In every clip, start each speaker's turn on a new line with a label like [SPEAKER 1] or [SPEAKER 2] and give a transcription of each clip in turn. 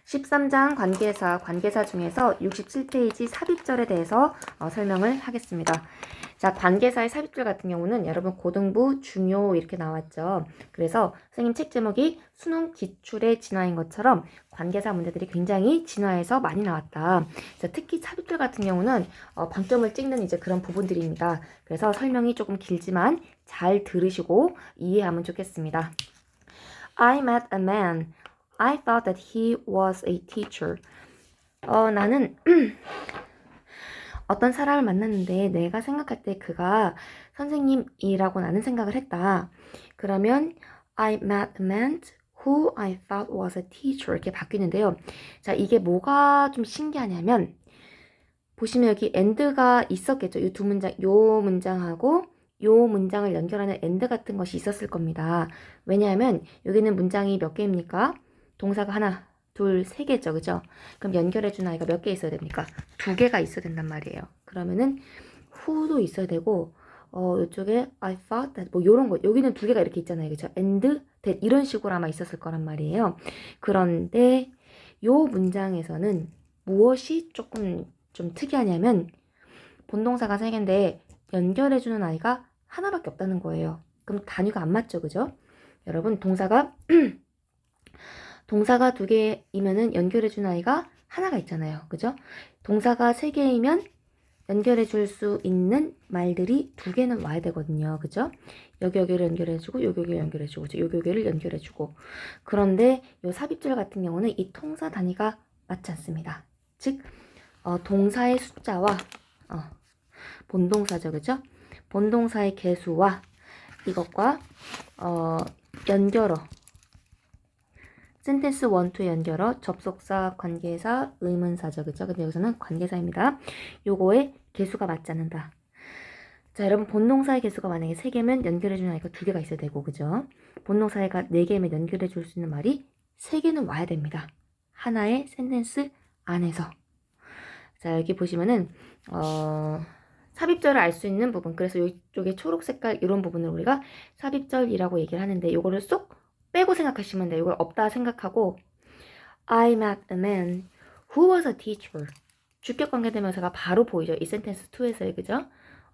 [SPEAKER 1] 13장 관계사 중에서 67페이지 삽입절에 대해서 설명을 하겠습니다. 자, 관계사의 삽입절 같은 경우는 여러분 고등부 중요 이렇게 나왔죠. 그래서 선생님 책 제목이 수능 기출의 진화인 것처럼 관계사 문제들이 굉장히 진화해서 많이 나왔다. 자, 특히 삽입절 같은 경우는 방점을 찍는 이제 그런 부분들입니다. 그래서 설명이 조금 길지만 잘 들으시고 이해하면 좋겠습니다. I met a man. I thought that he was a teacher. 나는 어떤 사람을 만났는데 내가 생각할 때 그가 선생님이라고 나는 생각을 했다. 그러면 I met a man who I thought was a teacher 이렇게 바뀌는데요. 자, 이게 뭐가 좀 신기하냐면 보시면 여기 and가 있었겠죠. 이 두 문장, 요 문장하고 요 문장을 연결하는 and 같은 것이 있었을 겁니다. 왜냐하면 여기는 문장이 몇 개입니까? 동사가 하나, 둘, 세 개죠. 그죠? 그럼 연결해준 아이가 몇 개 있어야 됩니까? 두 개가 있어야 된단 말이에요. 그러면은 who도 있어야 되고 이쪽에 I thought that 뭐 요런 거 여기는 두 개가 이렇게 있잖아요. 그죠? and, that 이런 식으로 아마 있었을 거란 말이에요. 그런데 요 문장에서는 무엇이 조금 좀 특이하냐면 본동사가 세 개인데 연결해주는 아이가 하나밖에 없다는 거예요. 그럼 단위가 안 맞죠, 그죠? 여러분 동사가 두 개이면은 연결해주는 아이가 하나가 있잖아요, 그죠? 동사가 세 개이면 연결해줄 수 있는 말들이 두 개는 와야 되거든요, 그죠? 여기를 연결해주고 여기를 연결해주고 여기를 연결해주고 그런데 요 삽입절 같은 경우는 이 통사 단위가 맞지 않습니다. 즉 동사의 숫자와 본동사죠, 그죠? 본동사의 개수와 이것과 연결어 센텐스 1, 2 연결어 접속사, 관계사, 의문사죠, 그죠? 근데 여기서는 관계사입니다. 요거의 개수가 맞지 않는다. 자, 여러분 본동사의 개수가 만약에 3개면 연결해주는 아이가 2개가 있어야 되고, 그죠? 본동사가 4개면 연결해줄 수 있는 말이 3개는 와야 됩니다. 하나의 센텐스 안에서. 자, 여기 보시면은 삽입절을 알 수 있는 부분, 그래서 이쪽에 초록 색깔 이런 부분을 우리가 삽입절이라고 얘기를 하는데 이거를 쏙 빼고 생각하시면 돼요. 이걸 없다 생각하고 I met a man who was a teacher. 주격 관계대명사가 바로 보이죠. 이 센텐스 2에서의, 그죠?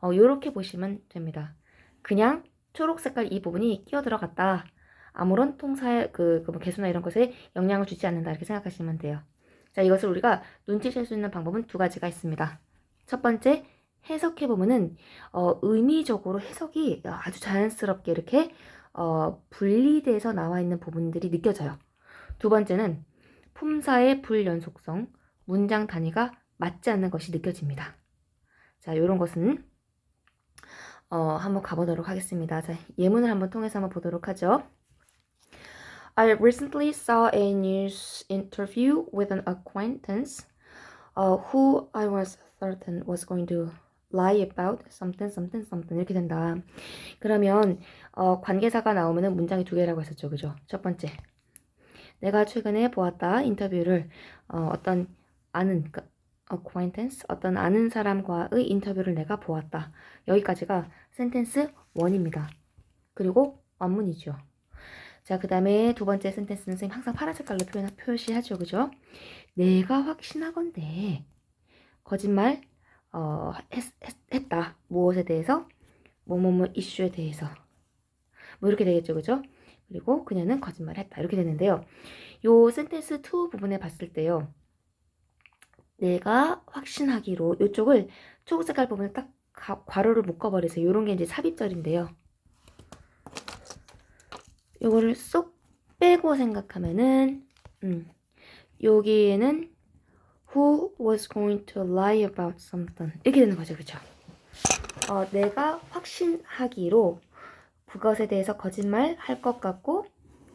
[SPEAKER 1] 요렇게 보시면 됩니다. 그냥 초록 색깔 이 부분이 끼어 들어갔다. 아무런 통사의 뭐 개수나 이런 것에 영향을 주지 않는다. 이렇게 생각하시면 돼요. 자, 이것을 우리가 눈치챌 수 있는 방법은 두 가지가 있습니다. 첫 번째, 해석해보면은, 의미적으로 해석이 아주 자연스럽게 이렇게, 분리돼서 나와 있는 부분들이 느껴져요. 두 번째는, 품사의 불연속성, 문장 단위가 맞지 않는 것이 느껴집니다. 자, 요런 것은, 한번 가보도록 하겠습니다. 자, 예문을 한번 통해서 한번 보도록 하죠. I recently saw a news interview with an acquaintance who I was certain was going to lie about something 이렇게 된다. 그러면 관계사가 나오면은 문장이 두 개라고 했었죠, 그죠? 첫 번째, 내가 최근에 보았다 인터뷰를 어떤 아는 acquaintance 어떤 아는 사람과의 인터뷰를 내가 보았다. 여기까지가 센텐스 1입니다. 그리고 원문이죠. 자, 그 다음에 두 번째 센텐스는 선생님 항상 파란 색깔로 표시하죠, 그죠? 내가 확신하건대 거짓말 했다. 무엇에 대해서? 뭐뭐뭐 이슈에 대해서. 뭐 이렇게 되겠죠, 그죠? 그리고 그녀는 거짓말했다. 이렇게 되는데요. 요 센텐스 2 부분에 봤을 때요. 내가 확신하기로 이쪽을 초록 색깔 부분을 딱 괄호를 묶어버리세요. 요런 게 이제 삽입절인데요. 요거를 쏙 빼고 생각하면은 여기에는 who was going to lie about something 이렇게 되는 거죠, 그렇죠? 내가 확신하기로 그것에 대해서 거짓말 할 것 같고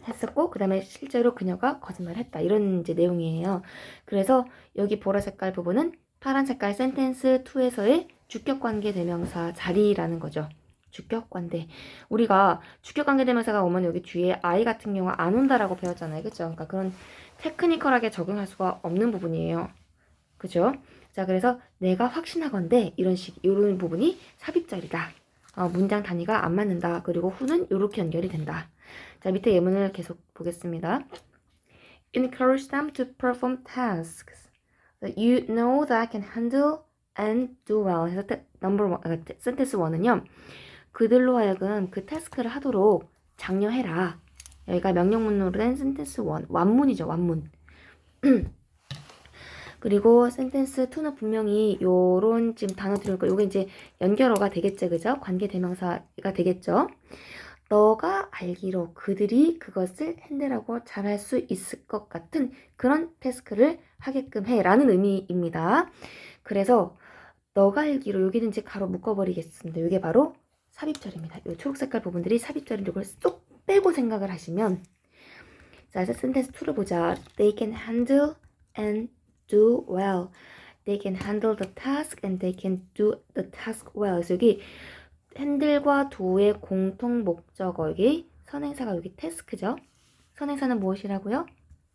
[SPEAKER 1] 했었고 그 다음에 실제로 그녀가 거짓말을 했다 이런 이제 내용이에요. 그래서 여기 보라 색깔 부분은 파란 색깔 센텐스 2에서의 주격관계 대명사 자리라는 거죠. 주격관계. 우리가 주격관계 대명사가 오면 여기 뒤에 I 같은 경우 안 온다라고 배웠잖아요. 그쵸? 그러니까 그런 테크니컬하게 적용할 수가 없는 부분이에요. 그죠? 자, 그래서 내가 확신하건대 이런 부분이 삽입절이다. 문장 단위가 안 맞는다. 그리고 후는 이렇게 연결이 된다. 자, 밑에 예문을 계속 보겠습니다. encourage them to perform tasks that you know that can handle and do well. 그래서 센텐스 1은요. 그들로 하여금 그 태스크를 하도록 장려해라. 여기가 명령문으로 된 센텐스 1. 완문이죠, 완문. 그리고 센텐스 2는 분명히 요런 지금 단어 들으니까 요게 이제 연결어가 되겠죠, 그죠? 관계 대명사가 되겠죠? 너가 알기로 그들이 그것을 핸들하고 잘할 수 있을 것 같은 그런 태스크를 하게끔 해 라는 의미입니다. 그래서 너가 알기로 여기는 이제 가로 묶어버리겠습니다. 이게 바로 삽입절입니다. 이 초록색깔 부분들이 삽입절인 이걸 쏙 빼고 생각을 하시면 자, 센텐스 2를 보자. They can handle and do well. They can handle the task and they can do the task well. 그래서 여기 handle과 do의 공통 목적어 여기 선행사가 여기 task죠. 선행사는 무엇이라고요?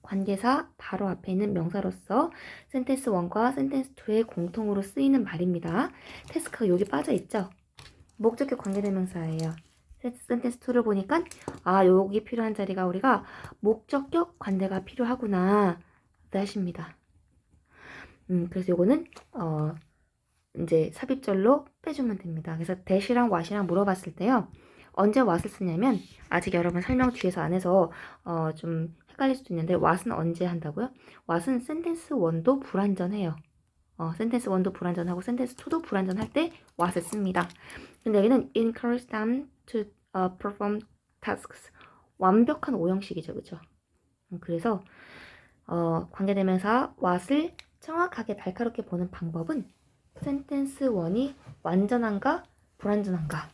[SPEAKER 1] 관계사 바로 앞에 있는 명사로서 센텐스 1과 센텐스 2의 공통으로 쓰이는 말입니다. task가 여기 빠져있죠? 목적격 관계대명사예요. 센텐스 2를 보니까 아 여기 필요한 자리가 우리가 목적격 관대가 필요하구나 하십니다. 그래서 요거는 이제 삽입절로 빼주면 됩니다. 그래서 that이랑 what이랑 물어봤을 때요. 언제 what을 쓰냐면 아직 여러분 설명 뒤에서 안 해서 좀 헷갈릴 수도 있는데 what은 언제 한다고요? what은 센텐스 1도 불완전해요. 센텐스 1도 불완전하고 센텐스 2도 불완전할 때 what을 씁니다. 근데 여기는 encourage them to perform tasks. 완벽한 오형식이죠. 그죠? 그래서 관계대명사 what을 정확하게 날카롭게 보는 방법은 센텐스 1이 완전한가 불완전한가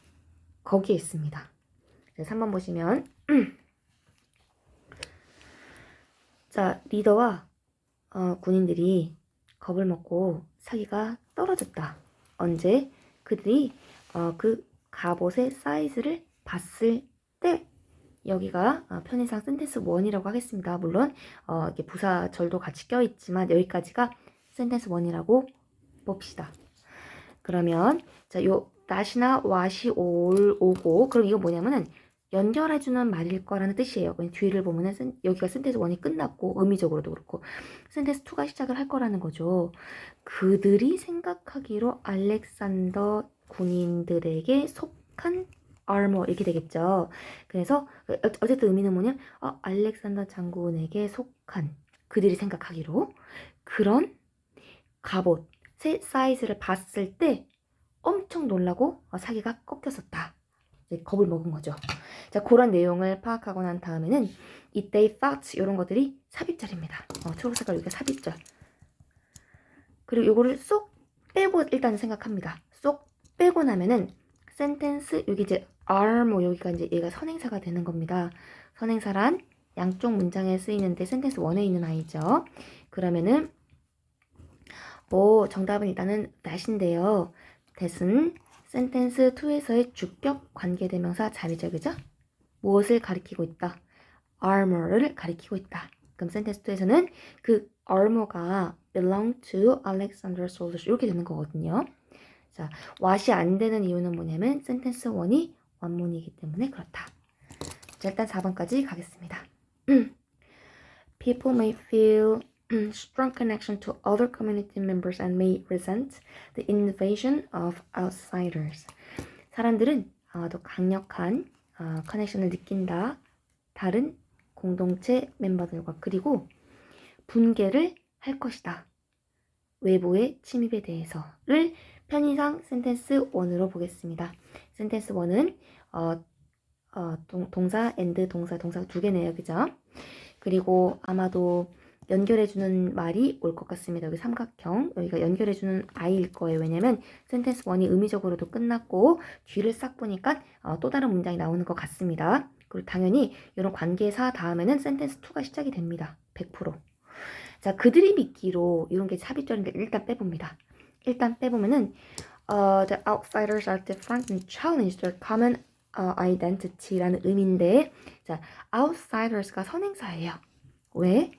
[SPEAKER 1] 거기에 있습니다. 3번 보시면 자 리더와 군인들이 겁을 먹고 사기가 떨어졌다. 언제? 그들이 그 갑옷의 사이즈를 봤을 때 여기가 편의상 센텐스 1이라고 하겠습니다. 물론 이게 부사절도 같이 껴있지만 여기까지가 센텐스 1이라고 봅시다. 그러면 자, 요 that이나 what이 오고 그럼 이거 뭐냐면은 연결해주는 말일 거라는 뜻이에요. 뒤를 보면은 여기가 센텐스 1이 끝났고 의미적으로도 그렇고 센텐스 2가 시작을 할 거라는 거죠. 그들이 생각하기로 알렉산더 군인들에게 속한 armor 이렇게 되겠죠. 그래서 어쨌든 의미는 뭐냐? 알렉산더 장군에게 속한 그들이 생각하기로 그런 갑옷 새 사이즈를 봤을 때 엄청 놀라고 사기가 꺾였었다. 이제 겁을 먹은 거죠. 자, 그런 내용을 파악하고 난 다음에는 이때의 thoughts 이런 것들이 삽입절입니다. 초록색깔 여기가 삽입절. 그리고 이거를 쏙 빼고 일단 생각합니다. 쏙 빼고 나면은 센텐스 여기 이제 are 뭐 여기가 이제 얘가 선행사가 되는 겁니다. 선행사란 양쪽 문장에 쓰이는데 센텐스 1에 있는 아이죠. 그러면은 정답은 일단은 that인데요. that은 센텐스 2에서의 주격 관계대명사 자리죠. 그죠? 무엇을 가리키고 있다? armor를 가리키고 있다. 그럼 센텐스 2에서는 그 armor가 belong to Alexander soldiers 이렇게 되는 거거든요. 자, what이 안 되는 이유는 뭐냐면 센텐스 1이 원문이기 때문에 그렇다. 자, 일단 4번까지 가겠습니다. People may feel strong connection to other community members and may resent the invasion of outsiders. 사람들은 더 강력한 커넥션을 느낀다. 다른 공동체 멤버들과 그리고 분개를 할 것이다. 외부의 침입에 대해서를 편의상 센텐스 1으로 보겠습니다. 센텐스 1은 동사 and 동사 두 개네요. 그죠? 그리고 아마도 연결해주는 말이 올 것 같습니다. 여기 삼각형, 여기가 연결해주는 I일 거예요. 왜냐면 센텐스 1이 의미적으로도 끝났고 뒤를 싹 보니까 또 다른 문장이 나오는 것 같습니다. 그리고 당연히 이런 관계사 다음에는 센텐스 2가 시작이 됩니다. 100%. 자, 그들이 믿기로 이런 게 삽입절인데 일단 빼봅니다. 일단 빼보면은 the outsiders are different and challenge their common identity라는 의미인데 자, outsiders가 선행사예요. 왜?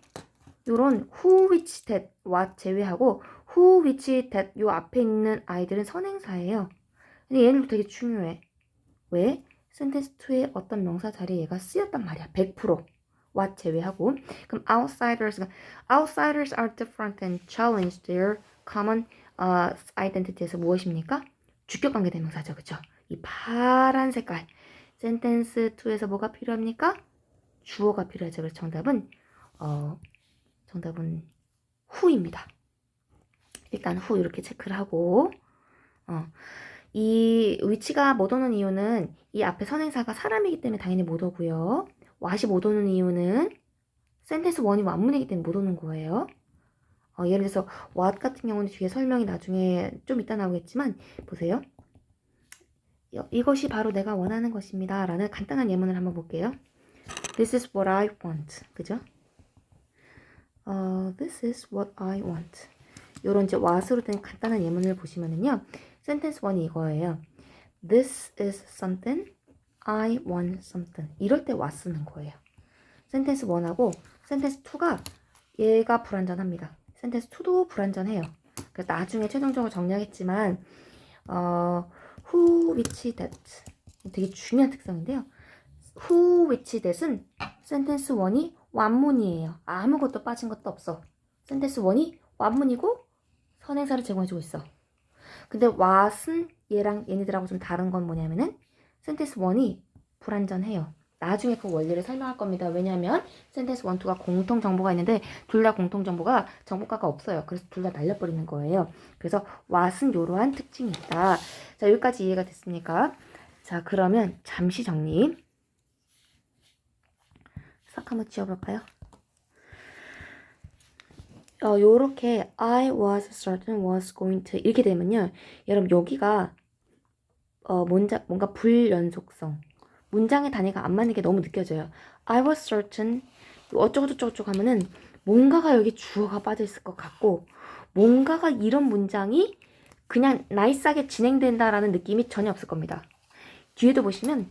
[SPEAKER 1] 요런 who, which, that, what 제외하고 who, which, that 요 앞에 있는 아이들은 선행사예요. 근데 얘는 되게 중요해. 왜? 센텐스 2에 어떤 명사 자리에 얘가 쓰였단 말이야. 100%. what 제외하고. 그럼 outsiders are different and challenge their common identity에서 무엇입니까? 주격관계 대명사죠. 그쵸? 이 파란 색깔 센텐스 2에서 뭐가 필요합니까? 주어가 필요하죠. 그래서 정답은 who입니다. 일단 who 이렇게 체크를 하고 이 위치가 못 오는 이유는 이 앞에 선행사가 사람이기 때문에 당연히 못 오고요. what이 못 오는 이유는 센텐스 1이 완문이기 때문에 못 오는 거예요. 예를 들어서 what 같은 경우는 뒤에 설명이 나중에 좀 이따 나오겠지만 보세요. 이것이 바로 내가 원하는 것입니다. 라는 간단한 예문을 한번 볼게요. This is what I want. 그죠? This is what I want. 요런 이제 what으로 된 간단한 예문을 보시면은요. 센텐스 1이 이거예요. This is something. I want something. 이럴 때 what 쓰는 거예요. 센텐스 1하고 센텐스 2가 얘가 불완전합니다. 센텐스 2도 불완전해요. 그래서 나중에 최종적으로 정리하겠지만 who, which, that 되게 중요한 특성인데요. who, which, that은 센텐스 1이 완문이에요. 아무것도 빠진 것도 없어. 센텐스 1이 완문이고 선행사를 제공해주고 있어. 근데 what은 얘랑 얘네들하고 좀 다른 건 뭐냐면은 센텐스 1이 불완전해요. 나중에 그 원리를 설명할 겁니다. 왜냐하면 센텐스 1, 2가 공통 정보가 있는데 둘 다 공통 정보가 정보가가 없어요. 그래서 둘 다 날려버리는 거예요. 그래서 what은 이러한 특징이 있다. 자, 여기까지 이해가 됐습니까? 자, 그러면 잠시 정리. 싹 한번 지워볼까요? 요렇게 I was certain was going to 이렇게 되면요. 여러분 여기가 뭔가 불연속성 문장의 단위가 안 맞는 게 너무 느껴져요. I was certain 어쩌고저쩌고 하면은 뭔가가 여기 주어가 빠져 있을 것 같고 뭔가가 이런 문장이 그냥 나이스하게 진행된다라는 느낌이 전혀 없을 겁니다. 뒤에도 보시면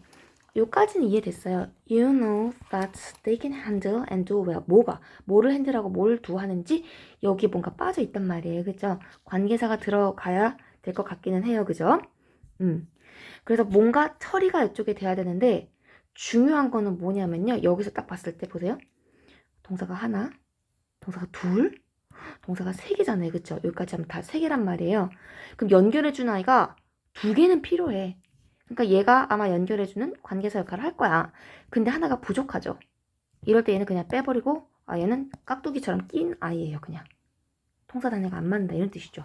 [SPEAKER 1] 요까지는 이해됐어요. You know that they can handle and do well. 뭐를 핸들하고 뭘 do 하는지 여기 뭔가 빠져 있단 말이에요. 그죠? 관계사가 들어가야 될 것 같기는 해요. 그죠? 그래서 뭔가 처리가 이쪽에 돼야 되는데 중요한 거는 뭐냐면요. 여기서 딱 봤을 때 보세요. 동사가 하나, 동사가 둘, 동사가 세 개잖아요. 그쵸? 여기까지 하면 다 세 개란 말이에요. 그럼 연결해주는 아이가 두 개는 필요해. 그러니까 얘가 아마 연결해주는 관계사 역할을 할 거야. 근데 하나가 부족하죠. 이럴 때 얘는 그냥 빼버리고 얘는 깍두기처럼 낀 아이예요. 그냥. 통사 단위가 안 맞는다 이런 뜻이죠.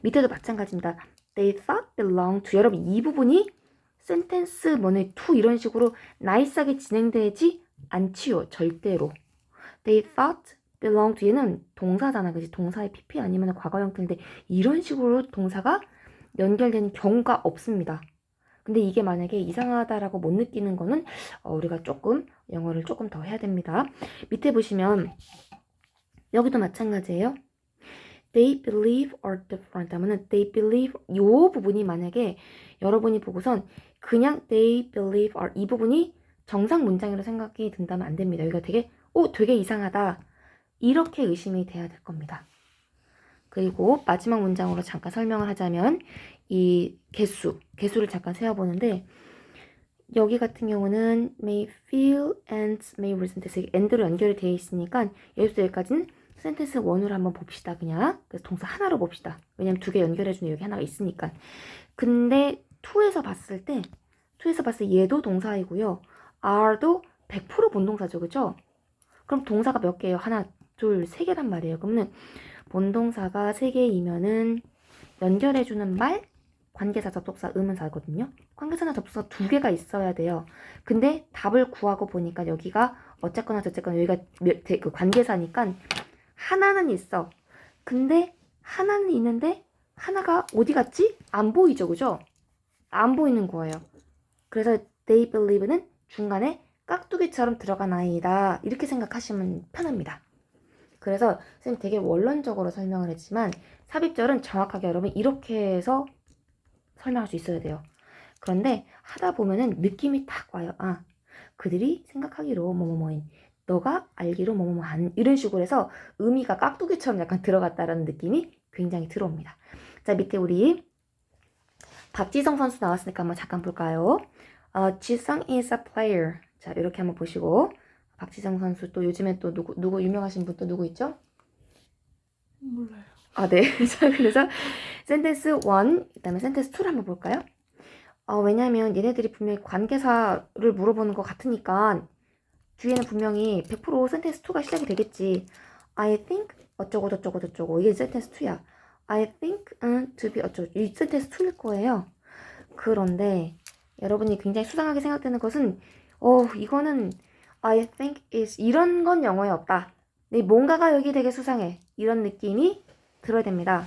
[SPEAKER 1] 밑에도 마찬가지입니다. They thought belonged to. 여러분 이 부분이 센텐스 뭐네 to 이런 식으로 나이스하게 진행되지 않지요. 절대로. They thought belonged to 얘는 동사잖아. 그치? 동사의 PP 아니면 과거 형태인데 이런 식으로 동사가 연결되는 경우가 없습니다. 근데 이게 만약에 이상하다라고 못 느끼는 거는 우리가 조금 영어를 조금 더 해야 됩니다. 밑에 보시면 여기도 마찬가지예요. They believe are different 하면은 they believe 요 부분이 만약에 여러분이 보고선 그냥 they believe are 이 부분이 정상 문장으로 생각이 든다면 안 됩니다. 여기가 되게 이상하다 이렇게 의심이 돼야 될 겁니다. 그리고 마지막 문장으로 잠깐 설명을 하자면 이 개수를 잠깐 세어보는데 여기 같은 경우는 may feel and may resent and로 연결이 되어 있으니까 여기서 여기까지는 센텐스 1으로 한번 봅시다. 그냥 그래서 동사 하나로 봅시다. 왜냐면 두 개 연결해주는 여기 하나가 있으니까. 근데 2에서 봤을 때 얘도 동사이고요. are도 100% 본동사죠. 그죠? 그럼 동사가 몇 개예요? 하나, 둘, 세 개란 말이에요. 그러면 본동사가 3개이면은 연결해주는 말, 관계사, 접속사, 의문사거든요. 관계사나 접속사 2개가 있어야 돼요. 근데 답을 구하고 보니까 여기가 어쨌거나 저쨌거나 여기가 그 관계사니까 하나는 있어. 근데 하나는 있는데 하나가 어디 갔지? 안 보이죠. 그죠? 안 보이는 거예요. 그래서 they believe는 중간에 깍두기처럼 들어간 아이다. 이렇게 생각하시면 편합니다. 그래서 선생님 되게 원론적으로 설명을 했지만 삽입절은 정확하게 여러분 이렇게 해서 설명할 수 있어야 돼요. 그런데 하다 보면은 느낌이 딱 와요. 그들이 생각하기로 뭐뭐뭐인 너가 알기로 뭐뭐뭐한 이런 식으로 해서 의미가 깍두기처럼 약간 들어갔다라는 느낌이 굉장히 들어옵니다. 자, 밑에 우리 박지성 선수 나왔으니까 한번 잠깐 볼까요? 지성 is a player. 자, 이렇게 한번 보시고 박지성 선수 또 요즘에 또 누구 유명하신 분 또 누구 있죠?
[SPEAKER 2] 몰라요.
[SPEAKER 1] 아, 네. 자, 그래서 센텐스 1, 그다음에 센텐스 2를 한번 볼까요? 왜냐면 얘네들이 분명히 관계사를 물어보는 것 같으니까 뒤에는 분명히 100% 센텐스 2가 시작이 되겠지. I think 어쩌고 저쩌고 저쩌고 이게 센텐스 2야. I think to be 어쩌고 이 센텐스 2일 거예요. 그런데 여러분이 굉장히 수상하게 생각되는 것은 이거는 I think is 이런 건 영어에 없다. 네, 뭔가가 여기 되게 수상해. 이런 느낌이 들어야 됩니다.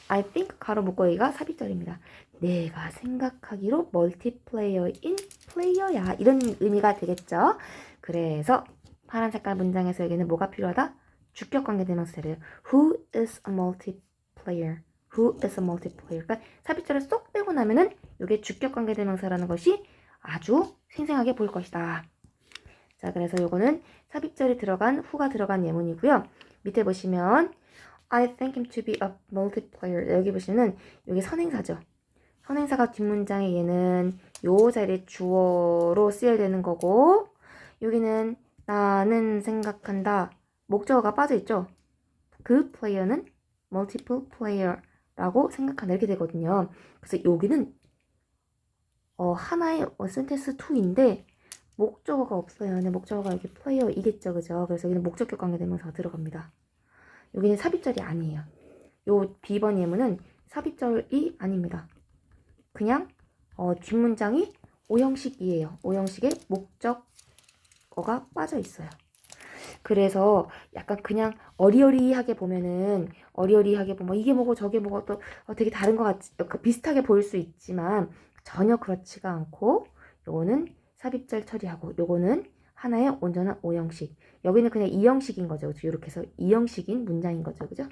[SPEAKER 1] I think 가로 묶고 여기가 삽입절입니다. 내가 생각하기로 멀티플레이어인 플레이어야. 이런 의미가 되겠죠. 그래서 파란 색깔 문장에서 여기는 뭐가 필요하다? 주격 관계대명사를 Who is a multiplayer? Who is a multiplayer? 그러니까 삽입절을 쏙 빼고 나면은 이게 주격 관계대명사라는 것이 아주 생생하게 보일 것이다. 자, 그래서 요거는 삽입절이 들어간 who가 들어간 예문이고요. 밑에 보시면 I think him to be a multiplayer. 여기 보시면 여기 선행사죠. 선행사가 뒷문장에 얘는 요 자리에 주어로 쓰여야 되는 거고 여기는 나는 생각한다. 목적어가 빠져있죠. 그 플레이어는 multiple player라고 생각한다. 이렇게 되거든요. 그래서 여기는 하나의 센텐스 2인데 목적어가 없어요. 근데 목적어가 여기 플레이어이겠죠. 그죠? 그래서 여기는 목적격 관계대명사가 들어갑니다. 여기는 삽입절이 아니에요. 요 B번 예문은 삽입절이 아닙니다. 그냥 뒷문장이 오형식이에요. 오형식에 목적어가 빠져 있어요. 그래서 약간 그냥 어리어리하게 보면 이게 뭐고 저게 뭐고 또 되게 다른 것 같지 비슷하게 보일 수 있지만 전혀 그렇지가 않고 요거는 삽입절 처리하고 요거는 하나의 온전한 오형식. 여기는 그냥 이형식인 거죠. 이렇게 해서 이형식인 문장인 거죠. 그죠?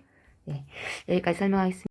[SPEAKER 1] 네. 여기까지 설명하겠습니다.